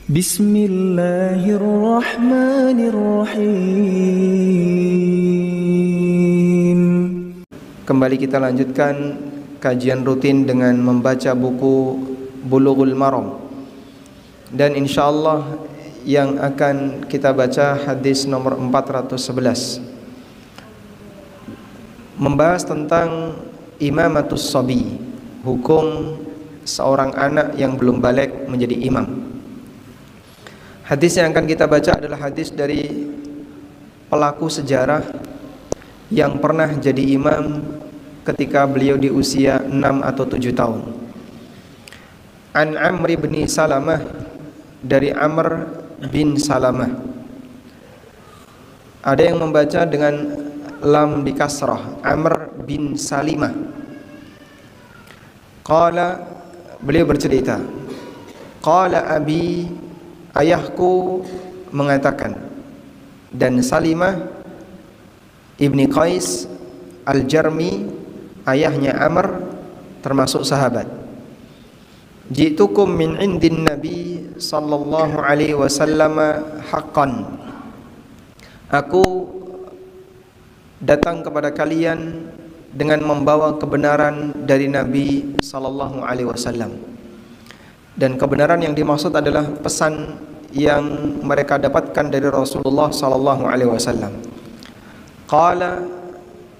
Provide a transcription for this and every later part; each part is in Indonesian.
Bismillahirrahmanirrahim. Kembali kita lanjutkan kajian rutin dengan membaca buku Bulughul Maram. Dan insyaallah yang akan kita baca hadis nomor 411, membahas tentang imamatus sabi, hukum seorang anak yang belum baligh menjadi imam. Hadis yang akan kita baca adalah hadis dari pelaku sejarah yang pernah jadi imam ketika beliau di usia 6 atau 7 tahun. An Amr bin Salamah, dari Amr bin Salamah. Ada yang membaca dengan lam di kasrah, Amr bin Salimah. Qala, beliau bercerita, qala abi, ayahku mengatakan, dan Salimah Ibni Qais Al-Jarmi, ayahnya Amr, termasuk sahabat. Ji'tukum min indin Nabi sallallahu alaihi wasallam haqqan. Aku datang kepada kalian dengan membawa kebenaran dari Nabi sallallahu alaihi wasallam. Dan kebenaran yang dimaksud adalah pesan yang mereka dapatkan dari Rasulullah sallallahu alaihi wasallam. Qala,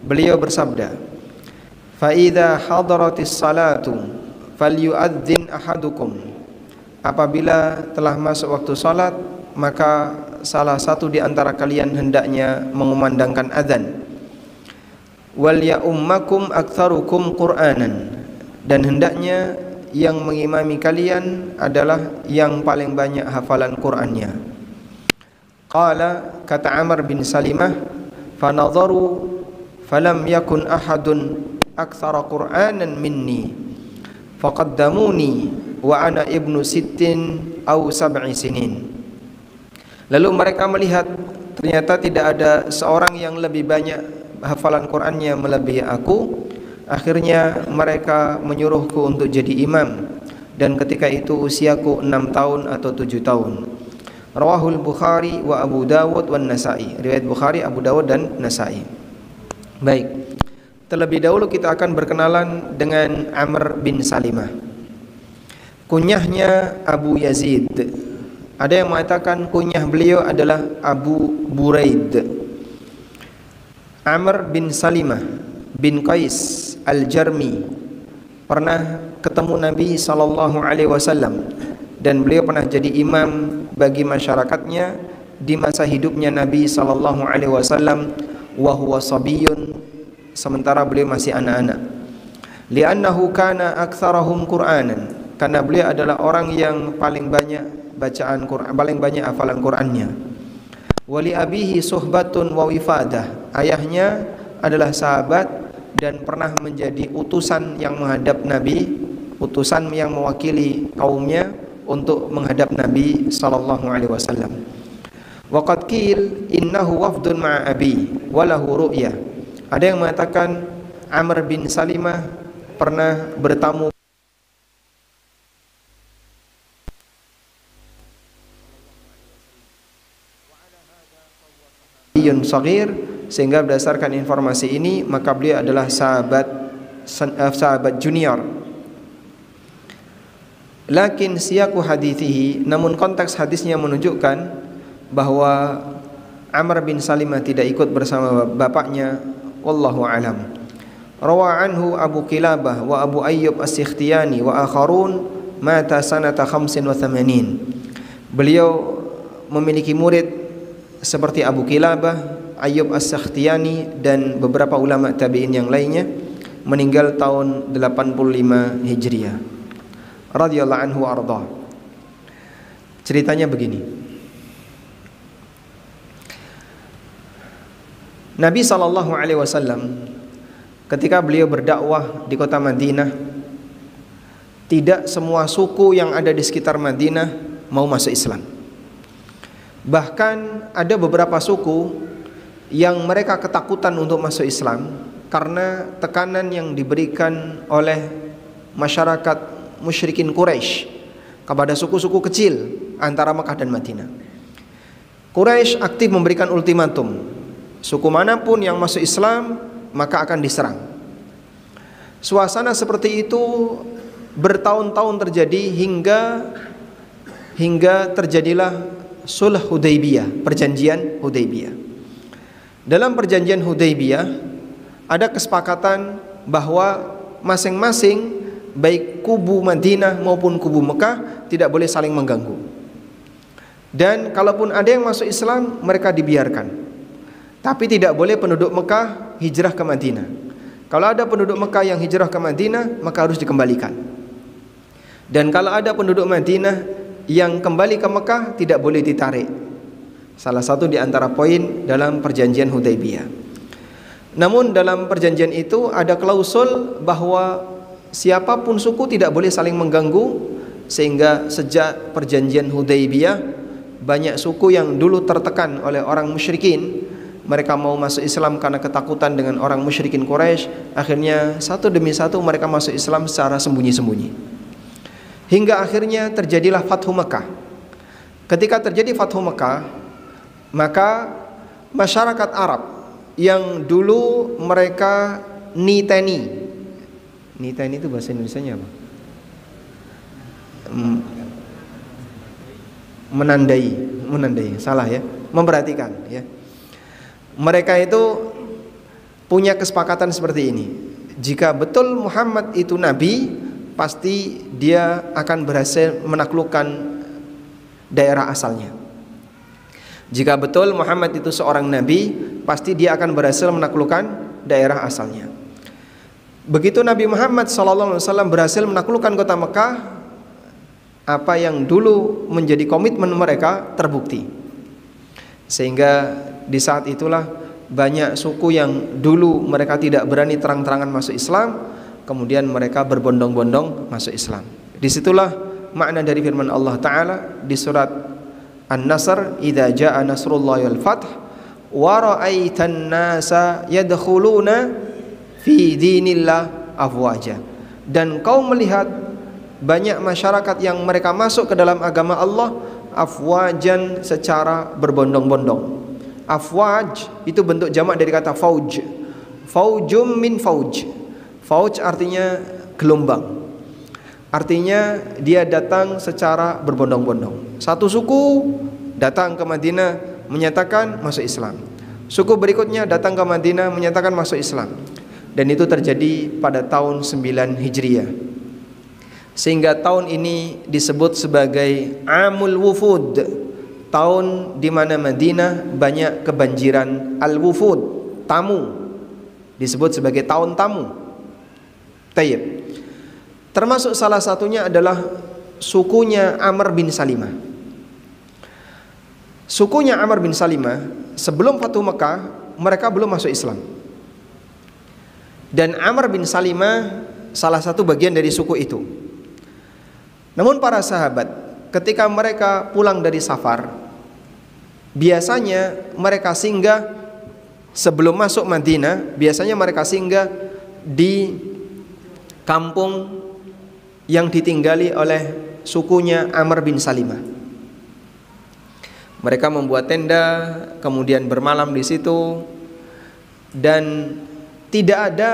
beliau bersabda, fa idza hadaratis salatu falyu'adzin ahadukum. Apabila telah masuk waktu salat, maka salah satu di antara kalian hendaknya mengumandangkan azan. Wal ya'ummakum aktsarukum Qur'anan, dan hendaknya yang mengimami kalian adalah yang paling banyak hafalan Qur'annya. Qala, kata Amr bin Salimah, fanadharu falam yakun ahadun aktsara Qur'anan minni faqaddamuni wa ana ibnu sittin aw sab'i sinin. Lalu mereka melihat ternyata tidak ada seorang yang lebih banyak hafalan Qur'annya melebihi aku. Akhirnya mereka menyuruhku untuk jadi imam, dan ketika itu usiaku 6 tahun atau 7 tahun. Rawahul Bukhari wa Abu Dawud wa Nasa'i. Riwayat Bukhari, Abu Dawud dan Nasa'i. Baik. Terlebih dahulu kita akan berkenalan dengan Amr bin Salimah. Kunyahnya Abu Yazid. Ada yang mengatakan kunyah beliau adalah Abu Buraid. Amr bin Salimah bin Qais Al-Jarmi pernah ketemu Nabi sallallahu alaihi wasallam, dan beliau pernah jadi imam bagi masyarakatnya di masa hidupnya Nabi sallallahu alaihi wasallam, wa huwa sabiyun, sementara beliau masih anak-anak. Li'annahu kana aktsarahum Qur'anan, karena beliau adalah orang yang paling banyak bacaan Quran, paling banyak hafalan Qur'annya. Wa li abihi suhbatun wa wifadah, ayahnya adalah sahabat dan pernah menjadi utusan yang menghadap Nabi, utusan yang mewakili kaumnya untuk menghadap Nabi sallallahu alaihi wasallam. Wa qad qil innahu wafdun ma'a abi wa lahu ru'yah. Ada yang mengatakan Amr bin Salimah pernah bertamu Yun Saghir, sehingga berdasarkan informasi ini maka beliau adalah sahabat junior. Lakin siyaku hadithihi, namun konteks hadisnya menunjukkan bahwa Amr bin Salimah tidak ikut bersama bapaknya, wallahu alam. Rawa anhu Abu Kilabah wa Abu Ayyub As-Sikhtiyani wa akharun mata sanata 85. Beliau memiliki murid seperti Abu Kilabah, Ayyub As-Sikhtiyani dan beberapa ulama tabi'in yang lainnya, meninggal tahun 85 Hijriah. Radhiyallahu anhu arda. Ceritanya begini. Nabi sallallahu alaihi wasallam ketika beliau berdakwah di kota Madinah, tidak semua suku yang ada di sekitar Madinah mau masuk Islam. Bahkan ada beberapa suku yang mereka ketakutan untuk masuk Islam karena tekanan yang diberikan oleh masyarakat musyrikin Quraisy kepada suku-suku kecil antara Mekah dan Madinah. Quraisy aktif memberikan ultimatum, suku manapun yang masuk Islam maka akan diserang. Suasana seperti itu bertahun-tahun terjadi hingga terjadilah Sulh Hudaybiyah, perjanjian Hudaybiyah. Dalam perjanjian Hudaybiyah ada kesepakatan bahwa masing-masing baik kubu Madinah maupun kubu Mekah tidak boleh saling mengganggu. Dan kalaupun ada yang masuk Islam, mereka dibiarkan. Tapi tidak boleh penduduk Mekah hijrah ke Madinah. Kalau ada penduduk Mekah yang hijrah ke Madinah, maka harus dikembalikan. Dan kalau ada penduduk Madinah yang kembali ke Mekah, tidak boleh ditarik. Salah satu di antara poin dalam perjanjian Hudaybiyah. Namun dalam perjanjian itu ada klausul bahwa siapapun suku tidak boleh saling mengganggu, sehingga sejak perjanjian Hudaybiyah banyak suku yang dulu tertekan oleh orang musyrikin, mereka mau masuk Islam karena ketakutan dengan orang musyrikin Quraisy, akhirnya satu demi satu mereka masuk Islam secara sembunyi-sembunyi. Hingga akhirnya terjadilah Fathu Mekah. Ketika terjadi Fathu Mekah, maka masyarakat Arab yang dulu mereka niteni itu bahasa Indonesianya apa? Menandai, salah ya, memperhatikan ya. Mereka itu punya kesepakatan seperti ini. Jika betul Muhammad itu nabi, pasti dia akan berhasil menaklukkan daerah asalnya. Jika betul Muhammad itu seorang nabi, pasti dia akan berhasil menaklukkan daerah asalnya. Begitu Nabi Muhammad SAW berhasil menaklukkan kota Mekah, apa yang dulu menjadi komitmen mereka terbukti. Sehingga di saat itulah banyak suku yang dulu mereka tidak berani terang-terangan masuk Islam, kemudian mereka berbondong-bondong masuk Islam. Disitulah makna dari firman Allah Ta'ala di surat An-Nasr, idza jaa nasrullahi wal fath wa ra'aitan nasa yadkhuluna fi dinillah afwaja. Dan kau melihat banyak masyarakat yang mereka masuk ke dalam agama Allah afwajan, secara berbondong-bondong. Afwaj itu bentuk jamak dari kata fauj. Faujum min fauj. Fauj artinya gelombang. Artinya dia datang secara berbondong-bondong. Satu suku datang ke Madinah menyatakan masuk Islam. Suku berikutnya datang ke Madinah menyatakan masuk Islam. Dan itu terjadi pada tahun 9 Hijriah. Sehingga tahun ini disebut sebagai Amul Wufud, tahun di mana Madinah banyak kebanjiran al-wufud, tamu. Disebut sebagai tahun tamu. Tayyib. Termasuk salah satunya adalah sukunya Amr bin Salimah. Sukunya Amr bin Salimah sebelum Fathu Mekah mereka belum masuk Islam. Dan Amr bin Salimah salah satu bagian dari suku itu. Namun para sahabat ketika mereka pulang dari safar, biasanya mereka singgah sebelum masuk Madinah, biasanya mereka singgah di kampung yang ditinggali oleh sukunya Amr bin Salimah. Mereka membuat tenda, kemudian bermalam di situ, dan tidak ada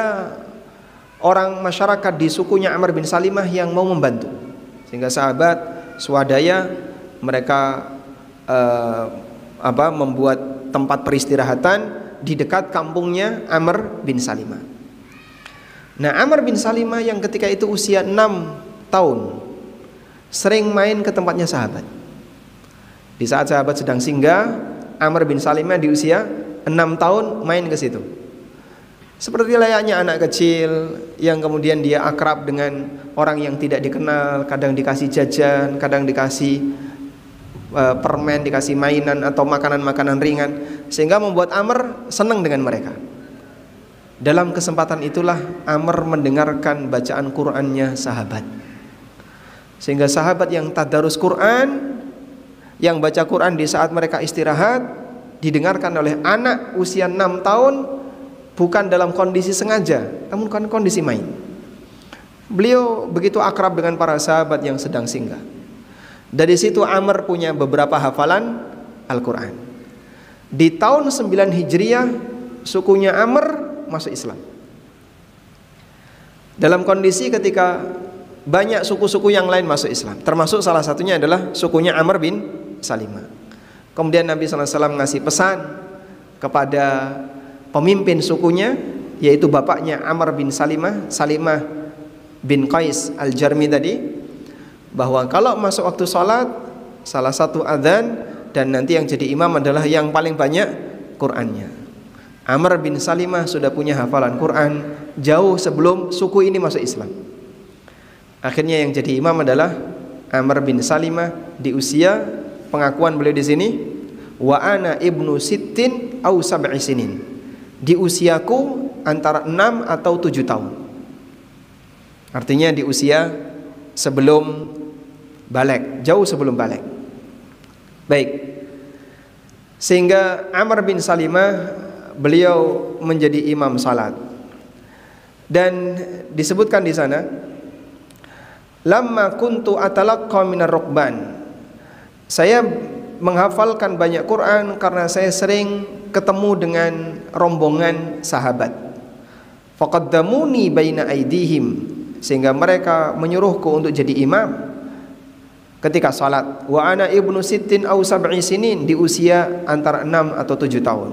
orang masyarakat di sukunya Amr bin Salimah yang mau membantu. Sehingga sahabat swadaya mereka membuat tempat peristirahatan di dekat kampungnya Amr bin Salimah. Nah, Amr bin Salimah yang ketika itu usia 6 tahun sering main ke tempatnya sahabat. Di saat sahabat sedang singgah, Amr bin Salimah di usia 6 tahun main ke situ. Seperti layaknya anak kecil yang kemudian dia akrab dengan orang yang tidak dikenal, kadang dikasih jajan, kadang dikasih permen, dikasih mainan atau makanan-makanan ringan, sehingga membuat Amr senang dengan mereka. Dalam kesempatan itulah Amr mendengarkan bacaan Qur'annya sahabat. Sehingga sahabat yang tadarus Qur'an, yang baca Qur'an di saat mereka istirahat, didengarkan oleh anak usia 6 tahun, bukan dalam kondisi sengaja, namun kan kondisi main. Beliau begitu akrab dengan para sahabat yang sedang singgah. Dari situ Amr punya beberapa hafalan Al-Quran. Di tahun 9 Hijriah sukunya Amr masuk Islam. Dalam kondisi ketika banyak suku-suku yang lain masuk Islam, termasuk salah satunya adalah sukunya Amr bin Salimah. Kemudian Nabi SAW ngasih pesan kepada pemimpin sukunya, yaitu bapaknya Amr bin Salimah, Salimah bin Qais Al-Jarmi tadi, bahwa kalau masuk waktu sholat, salah satu adzan, dan nanti yang jadi imam adalah yang paling banyak Qur'annya. Amr bin Salimah sudah punya hafalan Quran jauh sebelum suku ini masuk Islam. Akhirnya yang jadi imam adalah Amr bin Salimah di usia, pengakuan beliau di sini, wa ana ibnu sittin au sab'i sinin, di usiaku antara 6 atau 7 tahun. Artinya di usia sebelum balik, jauh sebelum balik. Baik. Sehingga Amr bin Salimah beliau menjadi imam salat. Dan disebutkan di sana, lamma kuntu atalaqqa minar rukban, saya menghafalkan banyak Quran karena saya sering ketemu dengan rombongan sahabat. Faqaddamuni baina aidihim, sehingga mereka menyuruhku untuk jadi imam ketika salat. Wa ana ibnu sittin au sab'i sinin, di usia antara 6 atau 7 tahun.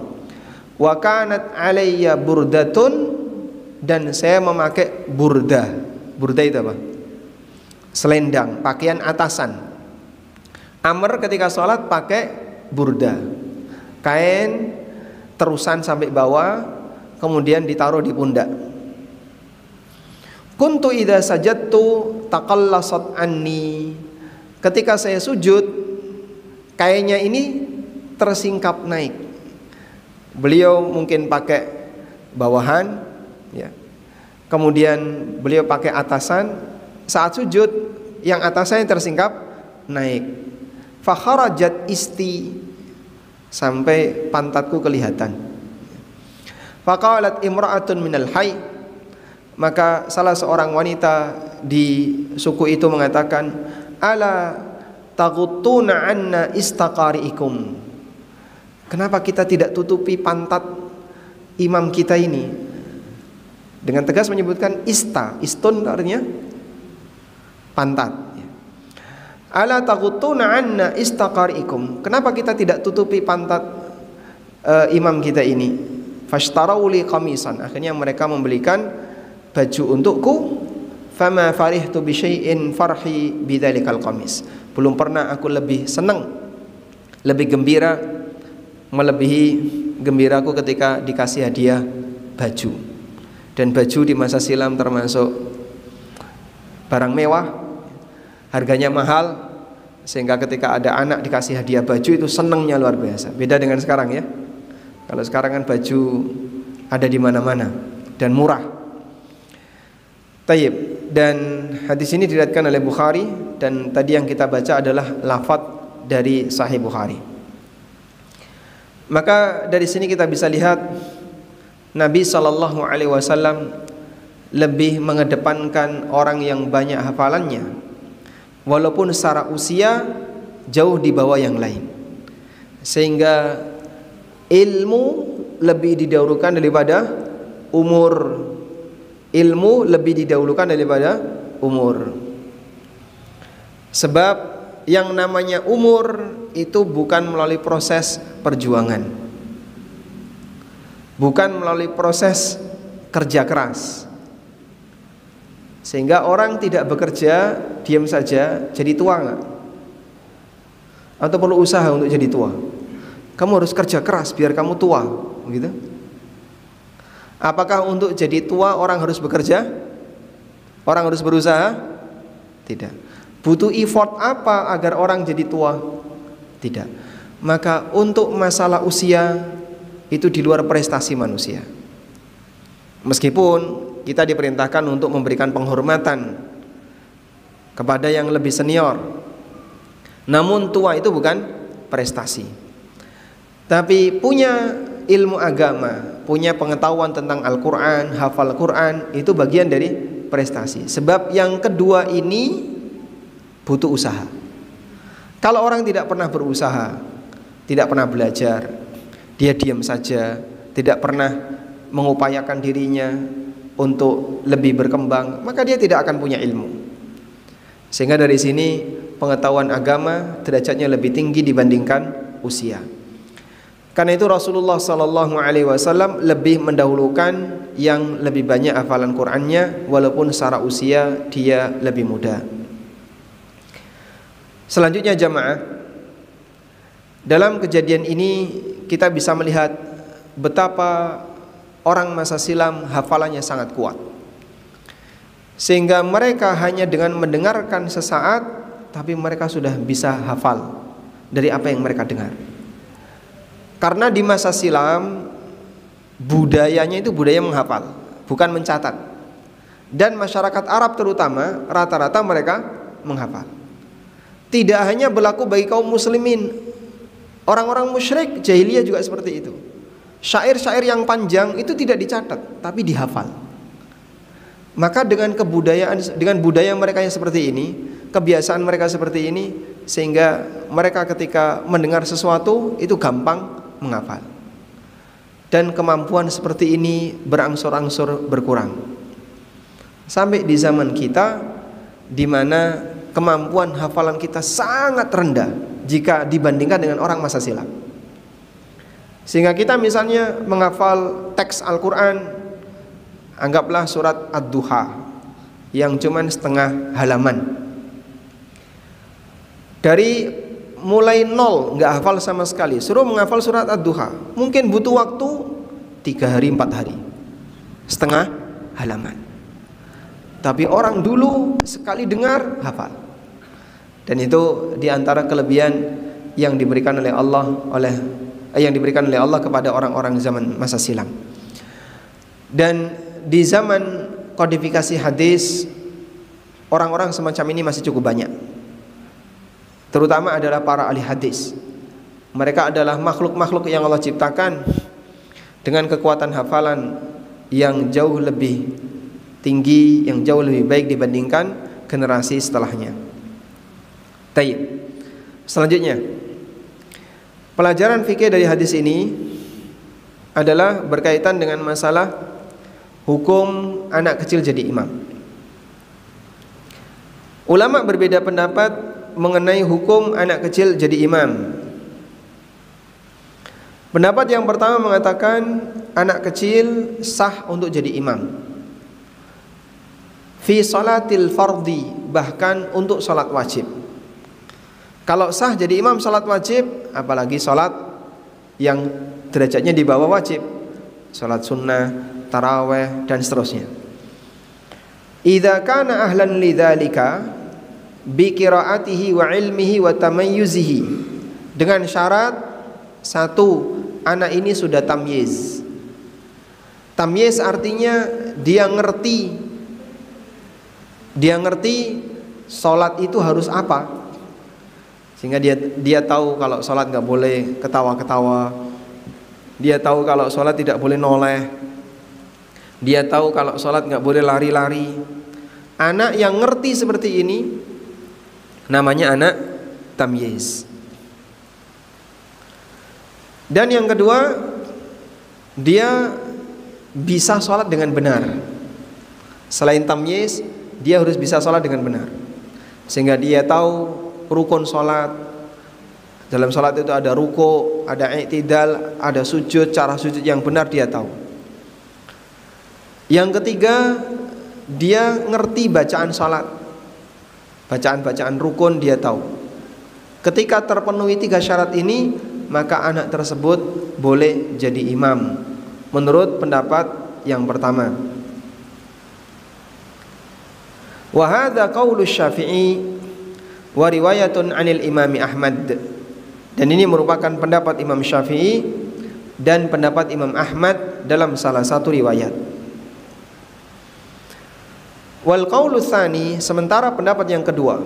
Wa kanat alayya burdatun, dan saya memakai burdah. Burdah itu apa? Selendang, pakaian atasan. Amr ketika sholat pakai burdah, kain terusan sampai bawah, kemudian ditaruh di pundak. Kuntu idza sajadtu taqallasat anni, ketika saya sujud, kainnya ini tersingkap naik. Beliau mungkin pakai bawahan, ya. Kemudian beliau pakai atasan. Saat sujud, yang atasannya tersingkap naik. Fakharajat isti, sampai pantatku kelihatan. Faqalat imra'atun minal hayy, maka salah seorang wanita di suku itu mengatakan, ala taghuttuna anna istaqari'ikum, kenapa kita tidak tutupi pantat imam kita ini? Dengan tegas menyebutkan istun artinya pantat. Ala taghuttuna anna istaqari'ikum, kenapa kita tidak tutupi pantat imam kita ini? Fashtarau li qamisan, akhirnya mereka membelikan baju untukku. Fama farihtu bi syai'in farhi bidzalikal qamis, belum pernah aku lebih senang, lebih gembira, melebihi gembiraku ketika dikasih hadiah baju. Dan baju di masa silam termasuk barang mewah, harganya mahal, sehingga ketika ada anak dikasih hadiah baju itu senangnya luar biasa. Beda dengan sekarang ya. Kalau sekarang kan baju ada di mana-mana dan murah. Tayyib. Dan hadis ini diriwayatkan oleh Bukhari, dan tadi yang kita baca adalah lafaz dari Sahih Bukhari. Maka dari sini kita bisa lihat Nabi SAW lebih mengedepankan orang yang banyak hafalannya, walaupun secara usia jauh di bawah yang lain, sehingga ilmu lebih didahulukan daripada umur. Ilmu lebih didahulukan daripada umur. Sebab yang namanya umur itu bukan melalui proses perjuangan, bukan melalui proses kerja keras, sehingga orang tidak bekerja diam saja jadi tua enggak? Atau perlu usaha untuk jadi tua? Kamu harus kerja keras biar kamu tua, begitu? Apakah untuk jadi tua orang harus bekerja? Orang harus berusaha? Tidak. Butuh effort apa agar orang jadi tua? Tidak. Maka untuk masalah usia itu di luar prestasi manusia. Meskipun kita diperintahkan untuk memberikan penghormatan kepada yang lebih senior, namun tua itu bukan prestasi. Tapi punya ilmu agama, punya pengetahuan tentang Al-Quran, hafal Quran, itu bagian dari prestasi. Sebab yang kedua ini butuh usaha. Kalau orang tidak pernah berusaha, tidak pernah belajar, dia diam saja, tidak pernah mengupayakan dirinya untuk lebih berkembang, maka dia tidak akan punya ilmu. Sehingga dari sini pengetahuan agama derajatnya lebih tinggi dibandingkan usia. Karena itu Rasulullah SAW lebih mendahulukan yang lebih banyak hafalan Qur'annya, walaupun secara usia dia lebih muda. Selanjutnya jamaah, dalam kejadian ini kita bisa melihat betapa orang masa silam hafalannya sangat kuat, sehingga mereka hanya dengan mendengarkan sesaat, tapi mereka sudah bisa hafal dari apa yang mereka dengar. Karena di masa silam budayanya itu budaya menghafal, bukan mencatat. Dan masyarakat Arab terutama rata-rata mereka menghafal. Tidak hanya berlaku bagi kaum muslimin, orang-orang musyrik jahiliyah juga seperti itu. Syair-syair yang panjang itu tidak dicatat, tapi dihafal. Maka dengan budaya mereka yang seperti ini, kebiasaan mereka seperti ini, sehingga mereka ketika mendengar sesuatu itu gampang menghafal. Dan kemampuan seperti ini berangsur-angsur berkurang. Sampai di zaman kita, di mana kemampuan hafalan kita sangat rendah jika dibandingkan dengan orang masa silam. Sehingga kita misalnya menghafal teks Al-Quran, anggaplah surat Ad-Duha yang cuman setengah halaman. Dari mulai nol nggak hafal sama sekali, suruh menghafal surat Ad-Duha, mungkin butuh waktu 3 hari 4 hari, setengah halaman. Tapi orang dulu sekali dengar hafal. Dan itu diantara kelebihan yang diberikan oleh Allah kepada orang-orang zaman masa silam. Dan di zaman kodifikasi hadis, orang-orang semacam ini masih cukup banyak. Terutama adalah para ahli hadis. Mereka adalah makhluk-makhluk yang Allah ciptakan dengan kekuatan hafalan yang jauh lebih tinggi, yang jauh lebih baik dibandingkan generasi setelahnya. Taib. Selanjutnya, pelajaran fikih dari hadis ini adalah berkaitan dengan masalah hukum anak kecil jadi imam. Ulama berbeda pendapat mengenai hukum anak kecil jadi imam. Pendapat yang pertama mengatakan anak kecil sah untuk jadi imam fi salatil fardhi, bahkan untuk salat wajib. Kalau sah jadi imam salat wajib, apalagi salat yang derajatnya di bawah wajib, salat sunnah, taraweh dan seterusnya. Idza kana ahlan lidzalika bi qiraatihi wa ilmihi wa tamayyuzihi, dengan syarat satu, anak ini sudah tamyiz. Tamyiz artinya dia ngerti sholat itu harus apa, sehingga dia tahu kalau sholat nggak boleh ketawa-ketawa, dia tahu kalau sholat tidak boleh noleh, dia tahu kalau sholat nggak boleh lari-lari. Anak yang ngerti seperti ini namanya anak tamyiz. Dan yang kedua, dia bisa sholat dengan benar. Selain tamyiz, dia harus bisa sholat dengan benar, sehingga dia tahu rukun sholat. Dalam sholat itu ada ruku, ada i'tidal, ada sujud, cara sujud yang benar dia tahu. Yang ketiga, dia ngerti bacaan sholat, bacaan-bacaan rukun dia tahu. Ketika terpenuhi 3 syarat ini, maka anak tersebut boleh jadi imam menurut pendapat yang pertama. Wa hadza qaulu Syafi'i wa riwayatun 'anil Imam Ahmad. Dan ini merupakan pendapat Imam Syafi'i dan pendapat Imam Ahmad dalam salah satu riwayat. Wal qaulu tsani, sementara pendapat yang kedua,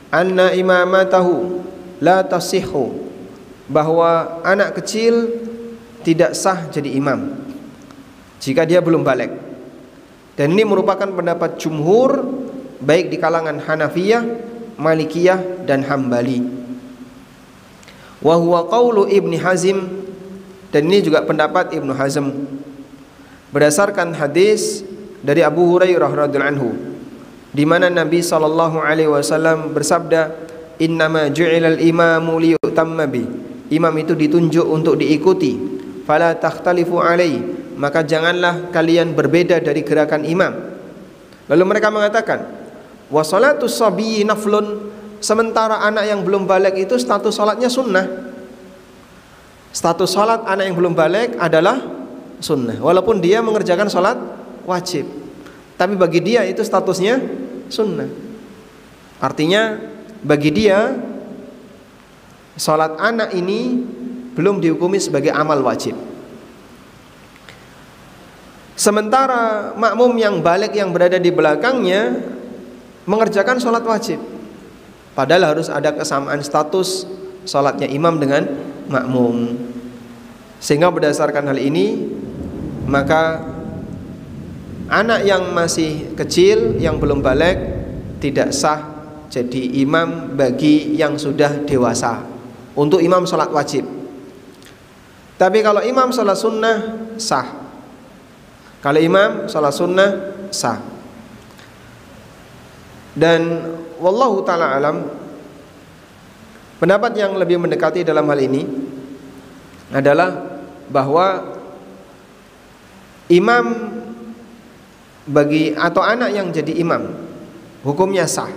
anna imamatahu la tasihhu, bahwa anak kecil tidak sah jadi imam jika dia belum baligh. Dan ini merupakan pendapat jumhur baik di kalangan Hanafiyah, Malikiyah dan Hambali. Wa huwa qaulu Ibnu Hazm, dan ini juga pendapat Ibnu Hazm berdasarkan hadis dari Abu Hurairah radhiyallahu anhu, di mana Nabi sallallahu alaihi wasallam bersabda, "Innama ju'ilal imamu liyutamma bi." Imam itu ditunjuk untuk diikuti. Fala takhtalifu alaihi, maka janganlah kalian berbeda dari gerakan imam. Lalu mereka mengatakan, "Wa shalatus sabiyyi naflun." Sementara anak yang belum balik itu status salatnya sunnah. Status salat anak yang belum balik adalah sunnah, walaupun dia mengerjakan salat wajib, tapi bagi dia itu statusnya sunnah. Artinya bagi dia salat anak ini belum dihukumi sebagai amal wajib. Sementara makmum yang balik yang berada di belakangnya mengerjakan salat wajib, padahal harus ada kesamaan status salatnya imam dengan makmum. Sehingga berdasarkan hal ini, maka anak yang masih kecil yang belum balik tidak sah jadi imam bagi yang sudah dewasa untuk imam salat wajib. Tapi kalau imam salat sunnah sah. Kalau imam salat sunnah sah. Dan wallahu ta'ala alam, pendapat yang lebih mendekati dalam hal ini adalah bahwa imam bagi atau anak yang jadi imam hukumnya sah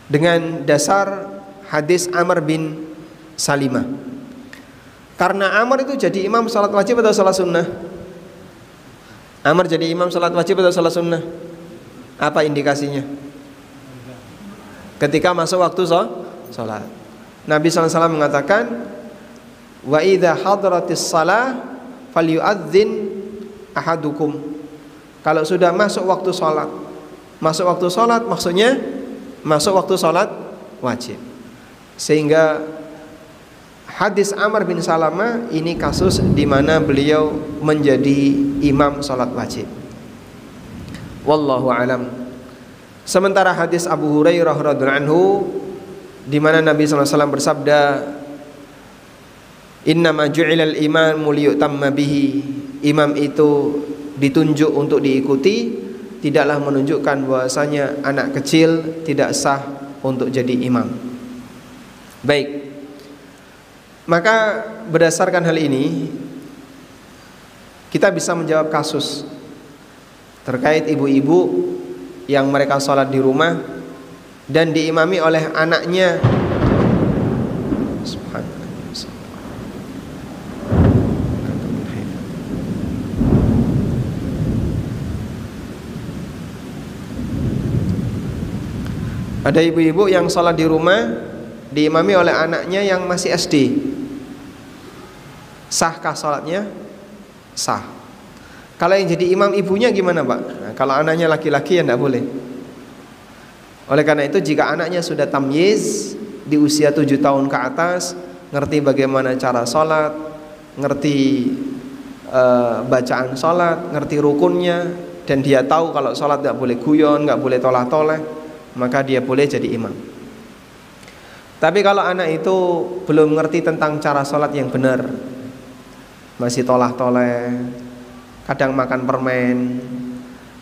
dengan dasar hadis Amr bin Salimah. Karena Amr itu jadi imam salat wajib atau salat sunnah? Amr jadi imam salat wajib atau salat sunnah? Apa indikasinya? Ketika masuk waktu salat, Nabi SAW mengatakan, wa idza hadratis shalah falyu'adzin ahadukum. Kalau sudah masuk waktu salat, masuk waktu salat maksudnya masuk waktu salat wajib. Sehingga hadis Amr bin Salamah ini kasus di mana beliau menjadi imam salat wajib. Wallahu alam. Sementara hadis Abu Hurairah radhiyallahu anhu, di mana Nabi SAW bersabda, "Innama ju'ilal imamu liyutamma bihi." Imam itu ditunjuk untuk diikuti, tidaklah menunjukkan bahwasanya anak kecil tidak sah untuk jadi imam. Baik. Maka berdasarkan hal ini kita bisa menjawab kasus terkait ibu-ibu yang mereka sholat di rumah dan diimami oleh anaknya. Ada ibu-ibu yang sholat di rumah diimami oleh anaknya yang masih SD. Sahkah sholatnya? Sah. Kalau yang jadi imam ibunya gimana, Pak? Nah, kalau anaknya laki-laki ya tidak boleh. Oleh karena itu, jika anaknya sudah tamyiz di usia 7 tahun ke atas, ngerti bagaimana cara sholat, ngerti bacaan sholat, ngerti rukunnya, dan dia tahu kalau sholat tidak boleh guyon, tidak boleh tolah-toleh, maka dia boleh jadi imam. Tapi kalau anak itu belum ngerti tentang cara sholat yang benar, masih tolah-toleh, kadang makan permen,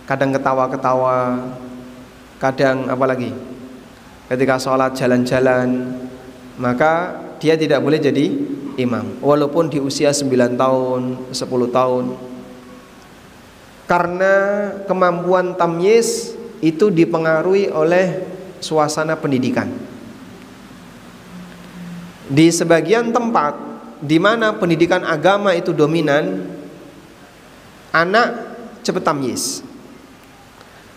kadang ketawa-ketawa, kadang apalagi ketika sholat jalan-jalan, maka dia tidak boleh jadi imam walaupun di usia 9 tahun, 10 tahun. Karena kemampuan tamyiz itu dipengaruhi oleh suasana pendidikan. Di sebagian tempat di mana pendidikan agama itu dominan, anak cepat tamyiz.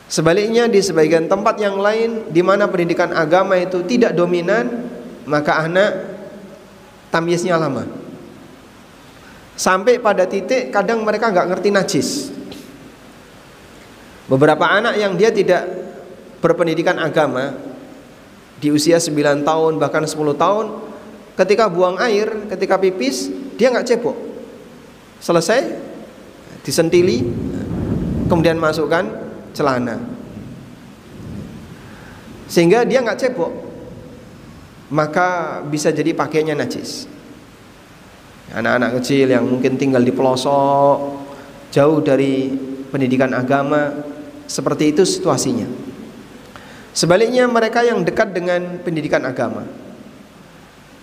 Sebaliknya di sebagian tempat yang lain di mana pendidikan agama itu tidak dominan, maka anak tamyiznya lama. Sampai pada titik kadang mereka nggak ngerti najis. Beberapa anak yang dia tidak berpendidikan agama di usia 9 tahun bahkan 10 tahun, ketika buang air, ketika pipis, dia nggak cebok. Selesai disentili, kemudian masukkan celana, sehingga dia nggak cebok. maka bisa jadi pakaiannya najis. Anak-anak kecil yang mungkin tinggal di pelosok, jauh dari pendidikan agama, seperti itu situasinya. Sebaliknya mereka yang dekat dengan pendidikan agama,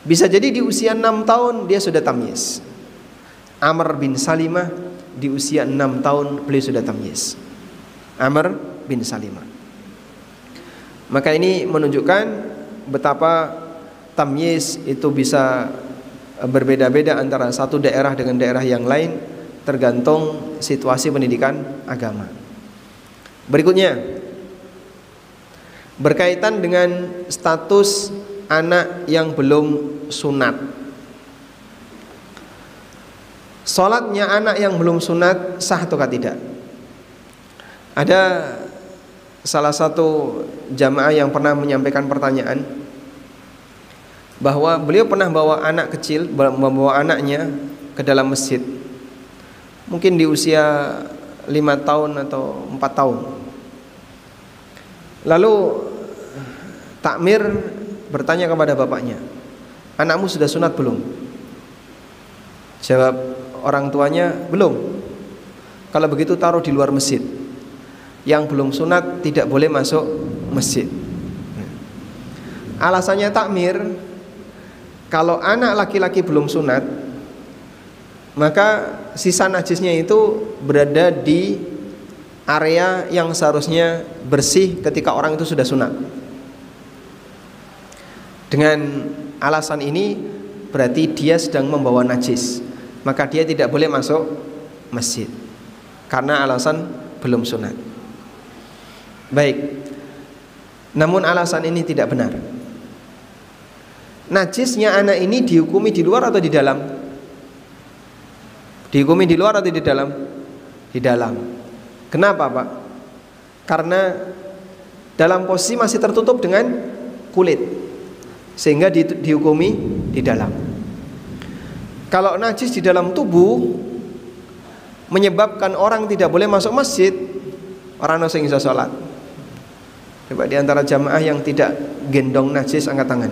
bisa jadi di usia 6 tahun dia sudah tamyiz. Amr bin Salimah di usia 6 tahun beliau sudah tamyiz. Amr bin Salimah. Maka ini menunjukkan betapa tamyiz itu bisa berbeda-beda antara satu daerah dengan daerah yang lain, tergantung situasi pendidikan agama. Berikutnya, berkaitan dengan status anak yang belum sunat. Salatnya anak yang belum sunat sah ataukah tidak? Ada salah satu jamaah yang pernah menyampaikan pertanyaan bahwa beliau pernah bawa anak kecil, membawa anaknya ke dalam masjid, mungkin di usia 5 tahun atau 4 tahun. Lalu takmir bertanya kepada bapaknya, anakmu sudah sunat belum? Jawab orang tuanya, belum. Kalau begitu taruh di luar masjid. Yang belum sunat tidak boleh masuk masjid. Alasannya takmir, kalau anak laki-laki belum sunat, maka sisa najisnya itu berada di area yang seharusnya bersih ketika orang itu sudah sunat. Dengan alasan ini berarti dia sedang membawa najis, maka dia tidak boleh masuk masjid karena alasan belum sunat. Baik, namun alasan ini tidak benar. Najisnya anak ini dihukumi di luar atau di dalam? Dihukumi di luar atau di dalam? Di dalam. Kenapa, Pak? Karena dalam posisi masih tertutup dengan kulit, sehingga dihukumi di dalam. Kalau najis di dalam tubuh menyebabkan orang tidak boleh masuk masjid, orang sing iso salat. Coba di antara jamaah yang tidak gendong najis angkat tangan.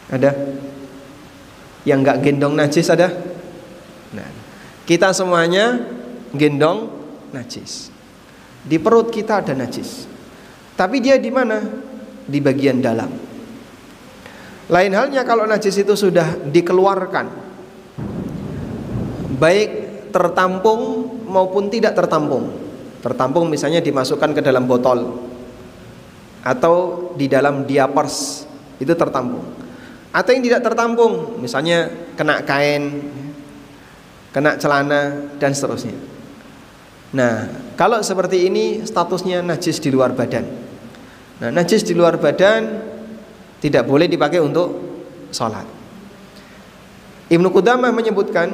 Ada? Yang enggak gendong najis ada? Nah, kita semuanya gendong najis. Di perut kita ada najis. Tapi dia di mana? Di bagian dalam. Lain halnya kalau najis itu sudah dikeluarkan, baik tertampung maupun tidak tertampung. Tertampung misalnya dimasukkan ke dalam botol atau di dalam diapers, itu tertampung. Atau yang tidak tertampung, misalnya kena kain, kena celana dan seterusnya. Nah, kalau seperti ini statusnya najis di luar badan. Nah, najis di luar badan tidak boleh dipakai untuk sholat. Ibnu Qudamah menyebutkan,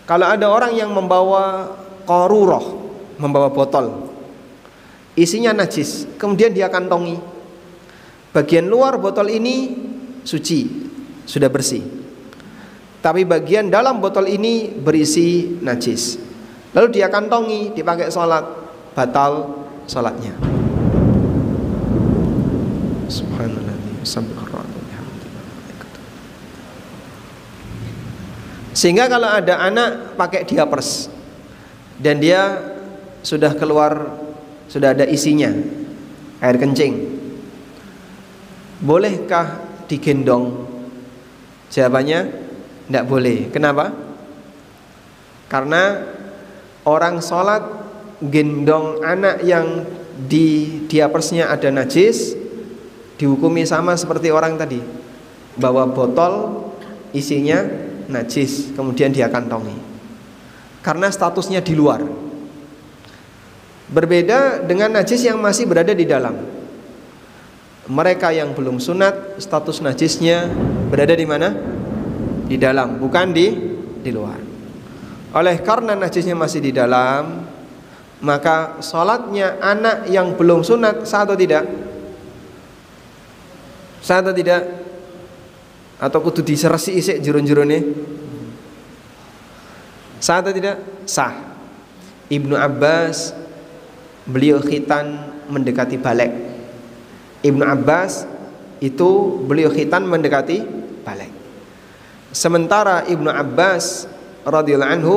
kalau ada orang yang membawa qaruroh, membawa botol, isinya najis, kemudian dia kantongi, bagian luar botol ini suci, sudah bersih, tapi bagian dalam botol ini berisi najis, lalu dia kantongi, dipakai sholat, batal sholatnya. Subhanallah. Sehingga kalau ada anak pakai diapers dan dia sudah keluar, sudah ada isinya air kencing, bolehkah digendong? Jawabannya tidak boleh. Kenapa? Karena orang sholat gendong anak yang di diapersnya ada najis dihukumi sama seperti orang tadi, bawa botol isinya najis kemudian dia kantongi, karena statusnya di luar. Berbeda dengan najis yang masih berada di dalam. Mereka yang belum sunat, status najisnya berada di mana? Di dalam, bukan di luar. Oleh karena najisnya masih di dalam, maka sholatnya anak yang belum sunat sah atau tidak? Sah atau tidak? Atau kudu diseresi isik jurun-jurune? Sah atau tidak? Sah. Ibnu Abbas, beliau khitan mendekati balik. Ibnu Abbas itu beliau khitan mendekati balik. Sementara Ibnu Abbas radhiyallahu anhu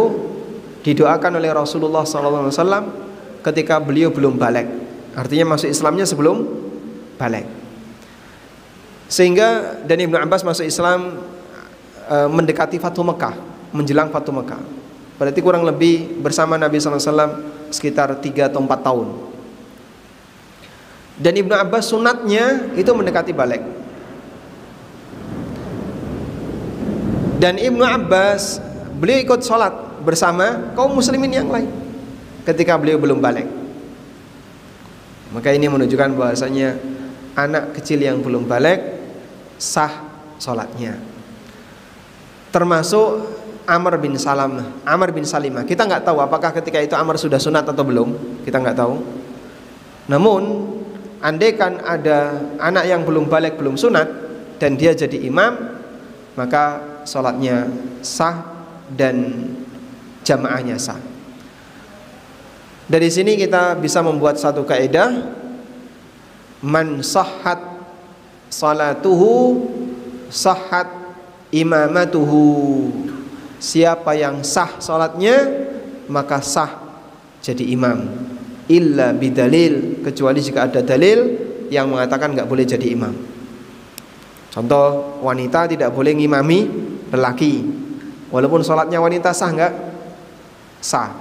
didoakan oleh Rasulullah SAW ketika beliau belum balik, artinya masuk Islamnya sebelum balik. Sehingga dan Ibnu Abbas masuk Islam mendekati Fathu Mekah, menjelang Fathu Mekah. Berarti kurang lebih bersama Nabi SAW sekitar 3 atau 4 tahun. Dan Ibnu Abbas sunatnya itu mendekati balik. Dan Ibnu Abbas beliau ikut sholat bersama kaum muslimin yang lain ketika beliau belum balik. Maka ini menunjukkan bahwasanya anak kecil yang belum balik sah sholatnya. Termasuk Amr bin Salimah. Kita nggak tahu apakah ketika itu Amr sudah sunat atau belum. Kita nggak tahu. Namun andaikan ada anak yang belum balik, belum sunat, dan dia jadi imam, maka sholatnya sah dan jamaahnya sah. Dari sini kita bisa membuat satu kaidah, man sahhat salatuhu sahhat imamatuhu. Siapa yang sah sholatnya maka sah jadi imam, illa bidalil, kecuali jika ada dalil yang mengatakan nggak boleh jadi imam. Contoh, wanita tidak boleh ngimami lelaki, walaupun sholatnya wanita sah nggak? Sah.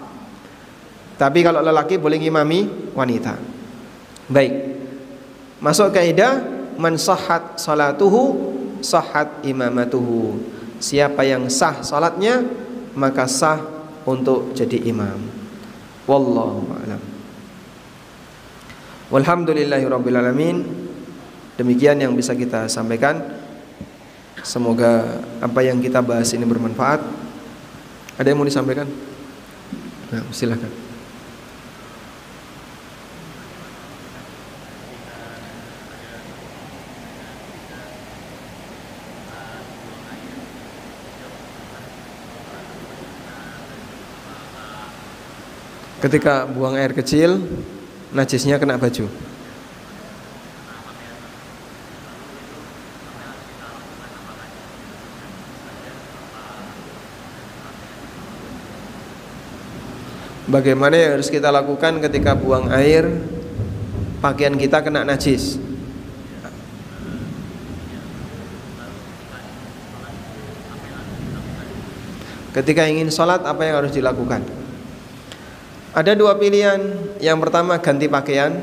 Tapi kalau lelaki boleh ngimami wanita. Baik, masuk kaidah man sahhat salatuhu sahhat imamatuhu. Siapa yang sah salatnya maka sah untuk jadi imam. Wallahu a'lam. Walhamdulillahirabbil alamin. Demikian yang bisa kita sampaikan. Semoga apa yang kita bahas ini bermanfaat. Ada yang mau disampaikan? Nah, silakan. Ketika buang air kecil, najisnya kena baju. Bagaimana yang harus kita lakukan ketika buang air, pakaian kita kena najis? Ketika ingin sholat, apa yang harus dilakukan? Ada dua pilihan. Yang pertama, ganti pakaian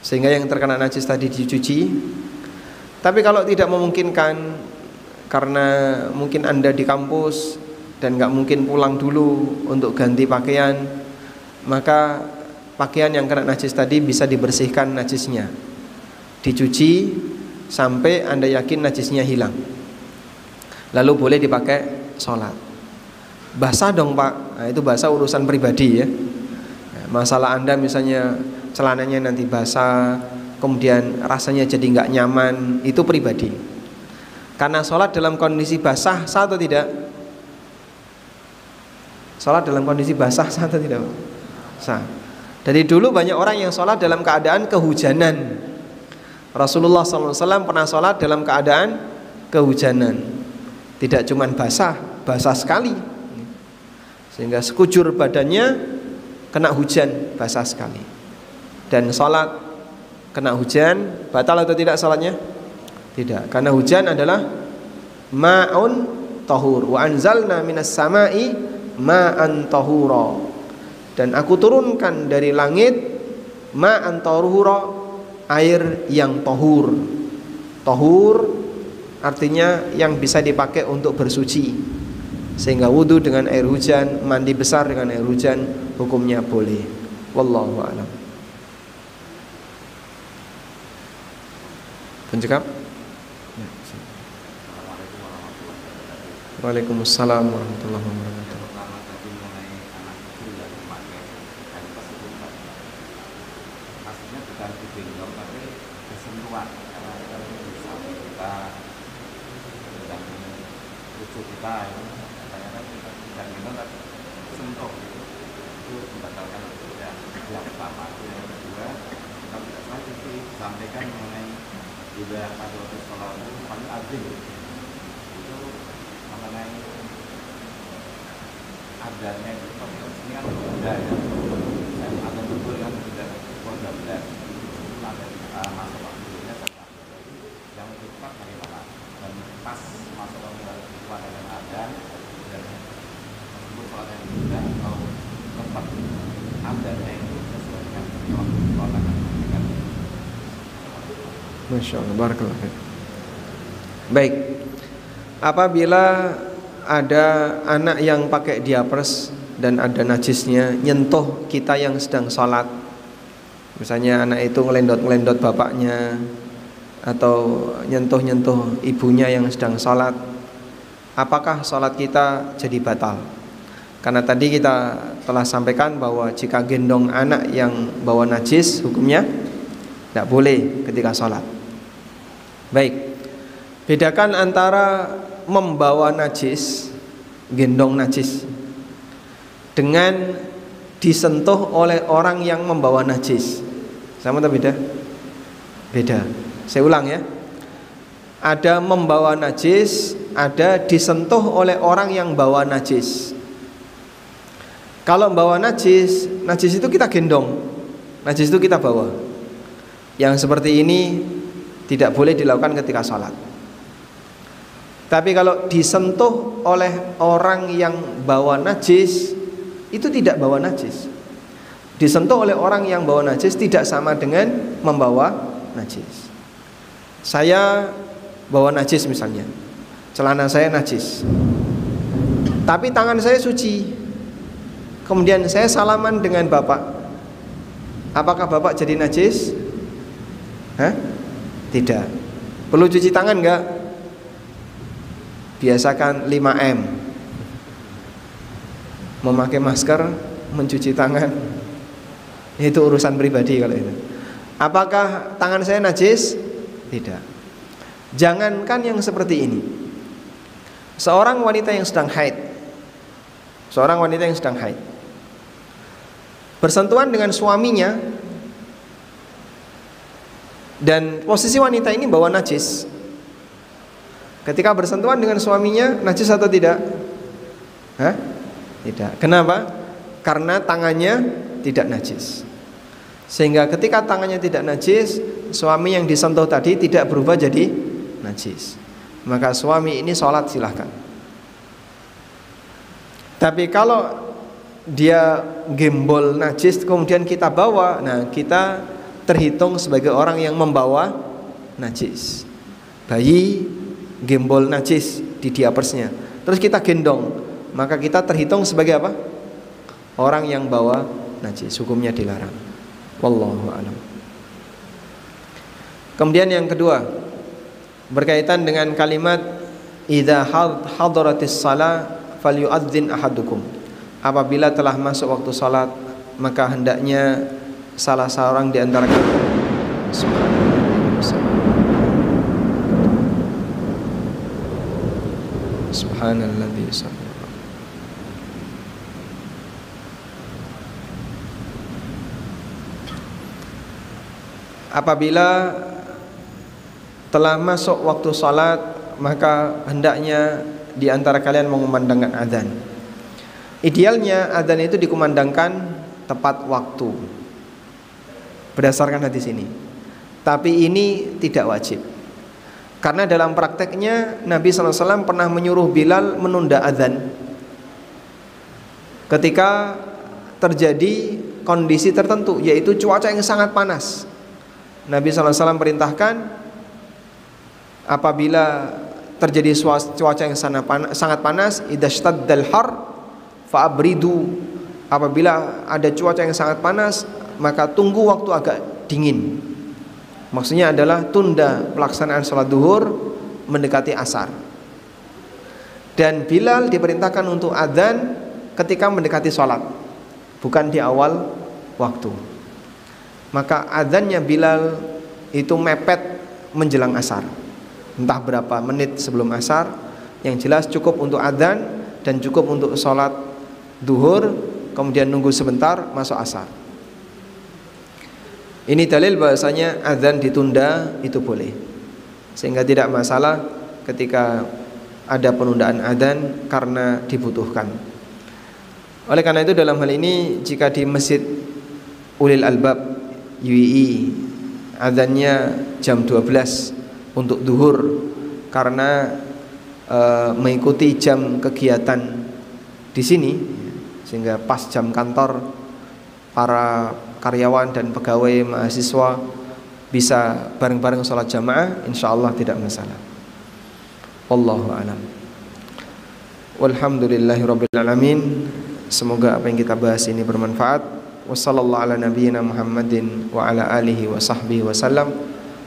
sehingga yang terkena najis tadi dicuci. Tapi kalau tidak memungkinkan, karena mungkin Anda di kampus dan nggak mungkin pulang dulu untuk ganti pakaian, maka pakaian yang kena najis tadi bisa dibersihkan najisnya, dicuci sampai Anda yakin najisnya hilang, lalu boleh dipakai sholat. Basah dong Pak, nah, itu basah urusan pribadi ya. Masalah Anda misalnya celananya nanti basah, kemudian rasanya jadi nggak nyaman, itu pribadi. Karena sholat dalam kondisi basah sah atau tidak? Sholat dalam kondisi basah sah atau tidak? Sah. Dari dulu banyak orang yang sholat dalam keadaan kehujanan. Rasulullah SAW pernah sholat dalam keadaan kehujanan. Tidak cuma basah, basah sekali, sehingga sekujur badannya kena hujan, basah sekali. Dan sholat kena hujan, batal atau tidak sholatnya? Tidak, karena hujan adalah ma'un tahur. Wa anzalna minas sama'i ma'an tahura. Dan aku turunkan dari langit ma'an tahura, air yang tahur. Tahur artinya yang bisa dipakai untuk bersuci. Sehingga wudu dengan air hujan, mandi besar dengan air hujan, hukumnya boleh. Wallahu a'lam. Penjawab? Waalaikumsalam warahmatullahi wabarakatuh. Yang pertama, yang kedua, kalau tidak salah itu sampaikan mengenai budaya Nahdlatul Ulama itu paling azim itu mengenai adanya itu ini kan budaya ada betul kan sudah benar ada masa waktunya yang tepat dari mana dan pas masa waktu dengan ada dan tersebut sholat yang tidak atau tempat adanya itu sesuai dengan waktu sholat kan. Masya Allah, barakallahu fiik. Baik, apabila ada anak yang pakai diapers dan ada najisnya nyentuh kita yang sedang sholat, misalnya anak itu ngelendot-ngelendot bapaknya atau nyentuh-nyentuh ibunya yang sedang sholat, apakah sholat kita jadi batal? Karena tadi kita telah sampaikan bahwa jika gendong anak yang bawa najis, hukumnya tidak boleh ketika sholat. Baik, bedakan antara membawa najis, gendong najis, dengan disentuh oleh orang yang membawa najis. Sama atau beda? Beda. Saya ulang ya. Ada membawa najis, ada disentuh oleh orang yang bawa najis. Kalau membawa najis, najis itu kita gendong, najis itu kita bawa. Yang seperti ini tidak boleh dilakukan ketika sholat. Tapi kalau disentuh oleh orang yang bawa najis, itu tidak bawa najis. Disentuh oleh orang yang bawa najis tidak sama dengan membawa najis. Saya bawa najis misalnya, celana saya najis, tapi tangan saya suci. Kemudian saya salaman dengan bapak, apakah bapak jadi najis? Hah? Tidak. Perlu cuci tangan enggak? Biasakan 5M. Memakai masker, mencuci tangan, itu urusan pribadi kalau itu. Apakah tangan saya najis? Tidak. Jangankan yang seperti ini. Seorang wanita yang sedang haid, bersentuhan dengan suaminya, dan posisi wanita ini bawa najis. Ketika bersentuhan dengan suaminya, najis atau tidak? Hah? Tidak. Kenapa? Karena tangannya tidak najis. Sehingga ketika tangannya tidak najis, suami yang disentuh tadi tidak berubah jadi najis. Maka suami ini sholat silahkan. Tapi kalau dia gembol najis kemudian kita bawa, nah kita terhitung sebagai orang yang membawa najis. Bayi gembol najis di diapersnya, terus kita gendong, maka kita terhitung sebagai apa? Orang yang bawa najis, hukumnya dilarang. Wallahu a'lam. Kemudian yang kedua, berkaitan dengan kalimat idza hadaratis shalah falyu'adzin ahadukum. Apabila telah masuk waktu salat, maka hendaknya salah seorang di antara kalian Subhanalladzi sabbaha. Apabila telah masuk waktu salat, maka hendaknya di antara kalian mengumandangkan azan. Idealnya azan itu dikumandangkan tepat waktu berdasarkan hadis ini. Tapi ini tidak wajib. Karena dalam prakteknya Nabi SAW pernah menyuruh Bilal menunda azan ketika terjadi kondisi tertentu, yaitu cuaca yang sangat panas. Nabi SAW perintahkan apabila terjadi cuaca yang sangat panas, idashtadal har fa'abridu. Apabila ada cuaca yang sangat panas, maka tunggu waktu agak dingin. Maksudnya adalah tunda pelaksanaan sholat duhur mendekati asar. Dan Bilal diperintahkan untuk adzan ketika mendekati sholat, bukan di awal waktu. Maka adzannya Bilal itu mepet menjelang asar, entah berapa menit sebelum asar. Yang jelas cukup untuk adzan dan cukup untuk sholat duhur, kemudian nunggu sebentar masuk asar. Ini dalil bahasanya azan ditunda itu boleh. sehingga tidak masalah ketika ada penundaan adzan karena dibutuhkan. Oleh karena itu dalam hal ini jika di Masjid Ulil Albab UII adzannya jam 12 untuk duhur karena mengikuti jam kegiatan di sini, sehingga pas jam kantor para karyawan dan pegawai mahasiswa bisa bareng-bareng sholat jamaah, insyaallah tidak masalah. Wallahu a'lam. Walhamdulillahirabbil alamin. Semoga apa yang kita bahas ini bermanfaat. Wassallallahu ala nabiyyina Muhammadin wa ala alihi wa sahbihi wasallam.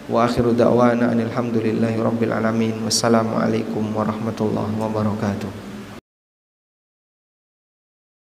Wa akhiru da'wana anil hamdulillahi rabbil alamin. Wassalamualaikum warahmatullahi wabarakatuh.